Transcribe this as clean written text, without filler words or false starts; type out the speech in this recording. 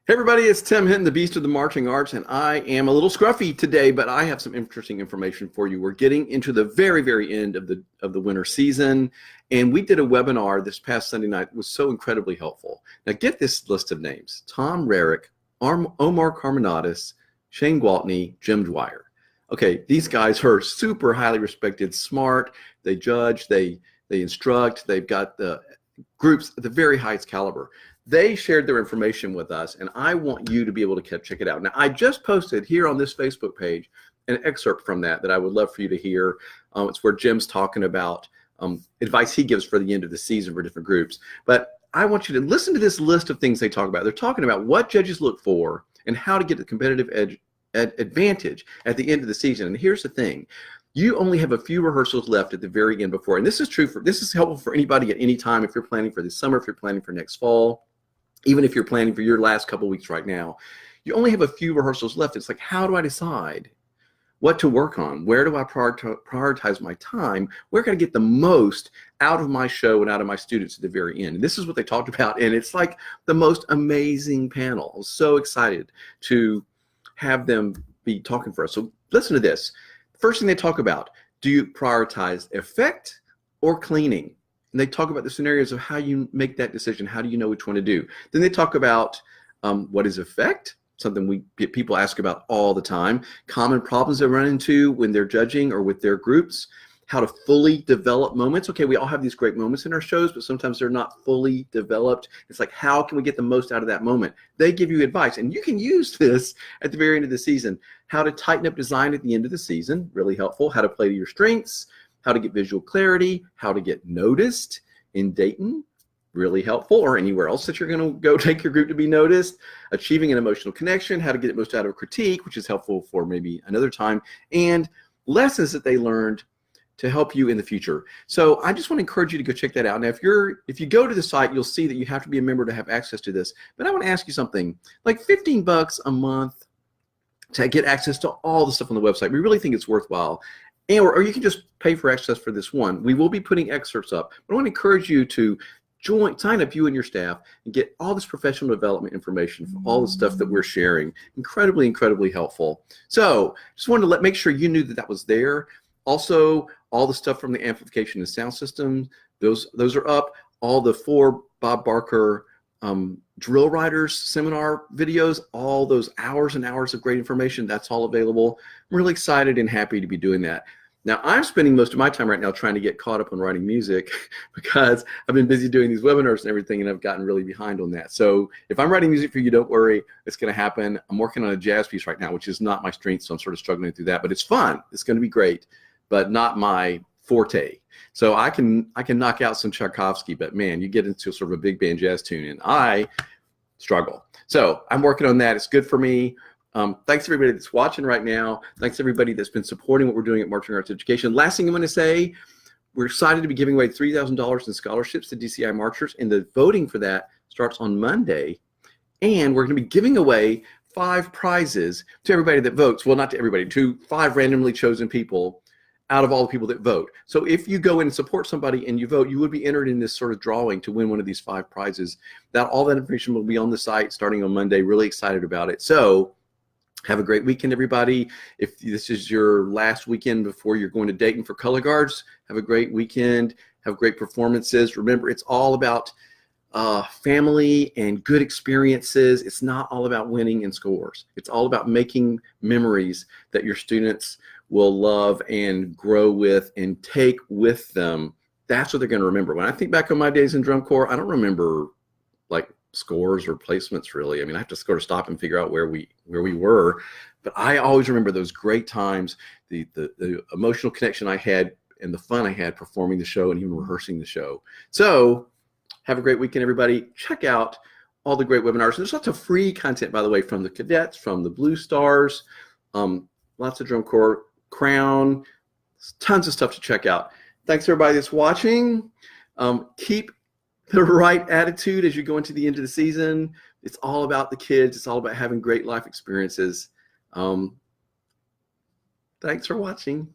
Hey everybody, it's Tim Hinton, the Beast of the Marching Arts, and I am a little scruffy today, but I have some interesting information for you. We're getting into the very end of the winter season, and we did a webinar this past Sunday night that was so incredibly helpful. Now get this list of names: Tom Rarick, Omar Carmenadas, Shane Gwaltney, Jim Dwyer. Okay, these guys are super highly respected, smart, they judge, they instruct, they've got the groups at the very highest caliber. They shared their information with us, and I want you to be able to check it out. Now, I just posted here on this Facebook page an excerpt from that I would love for you to hear. It's where Jim's talking about advice he gives for the end of the season for different groups. But I want you to listen to this list of things they talk about. They're talking about what judges look for and how to get the competitive advantage at the end of the season. And here's the thing. You only have a few rehearsals left at the very end before, and this is helpful for anybody at any time. If you're planning for this summer, if you're planning for next fall, even if you're planning for your last couple weeks right now, you only have a few rehearsals left. It's like, how do I decide what to work on? Where do I prioritize my time? Where can I get the most out of my show and out of my students at the very end? And this is what they talked about, and it's like the most amazing panel. I was so excited to have them be talking for us. So listen to this. First thing they talk about, do you prioritize effect or cleaning? And they talk about the scenarios of how you make that decision. How do you know which one to do? Then they talk about what is effect, something people ask about all the time, common problems they run into when they're judging or with their groups, how to fully develop moments. Okay, we all have these great moments in our shows, but sometimes they're not fully developed. It's like, how can we get the most out of that moment? They give you advice, and you can use this at the very end of the season. How to tighten up design at the end of the season, really helpful. How to play to your strengths, how to get visual clarity, how to get noticed in Dayton, really helpful, or anywhere else that you're going to go take your group to be noticed. Achieving an emotional connection, how to get the most out of a critique, which is helpful for maybe another time, and lessons that they learned to help you in the future. So I just want to encourage you to go check that out. Now, if you go to the site, you'll see that you have to be a member to have access to this. But I want to ask you something, like $15 a month to get access to all the stuff on the website. We really think it's worthwhile. Or you can just pay for access for this one. We will be putting excerpts up, but I want to encourage you to sign up, you and your staff, and get all this professional development information from all the stuff that we're sharing. Incredibly helpful. So just wanted to make sure you knew that was there. Also, all the stuff from the amplification and sound system, those are up. All the 4 Bob Barker drill writers seminar videos, all those hours and hours of great information, that's all available. I'm really excited and happy to be doing that. Now, I'm spending most of my time right now trying to get caught up on writing music because I've been busy doing these webinars and everything, and I've gotten really behind on that. So if I'm writing music for you, don't worry, it's going to happen. I'm working on a jazz piece right now, which is not my strength, so I'm sort of struggling through that, but it's fun. It's going to be great, but not my forte. So I can knock out some Tchaikovsky, but man, you get into sort of a big band jazz tune, and I struggle. So I'm working on that. It's good for me. Thanks everybody that's watching right now. Thanks everybody that's been supporting what we're doing at Marching Arts Education. Last thing I'm going to say, we're excited to be giving away $3,000 in scholarships to DCI marchers, and the voting for that starts on Monday. And we're going to be giving away 5 prizes to everybody that votes. Well, not to everybody, to 5 randomly chosen people out of all the people that vote. So if you go in and support somebody and you vote, you would be entered in this sort of drawing to win one of these 5 prizes. All that information will be on the site starting on Monday. Really excited about it. So have a great weekend, everybody. If this is your last weekend before you're going to Dayton for Color Guards, have a great weekend. Have great performances. Remember, it's all about family and good experiences. It's not all about winning and scores. It's all about making memories that your students will love and grow with and take with them. That's what they're going to remember. When I think back on my days in drum corps, I don't remember like scores or placements really. I mean, I have to sort of stop and figure out where we were, but I always remember those great times, the emotional connection I had and the fun I had performing the show and even rehearsing the show. So have a great weekend, everybody. Check out all the great webinars. There's lots of free content, by the way, from the cadets, from the Blue Stars, lots of drum corps, Crown, tons of stuff to check out. Thanks everybody that's watching. Keep the right attitude as you go into the end of the season. It's all about the kids. It's all about having great life experiences. Thanks for watching.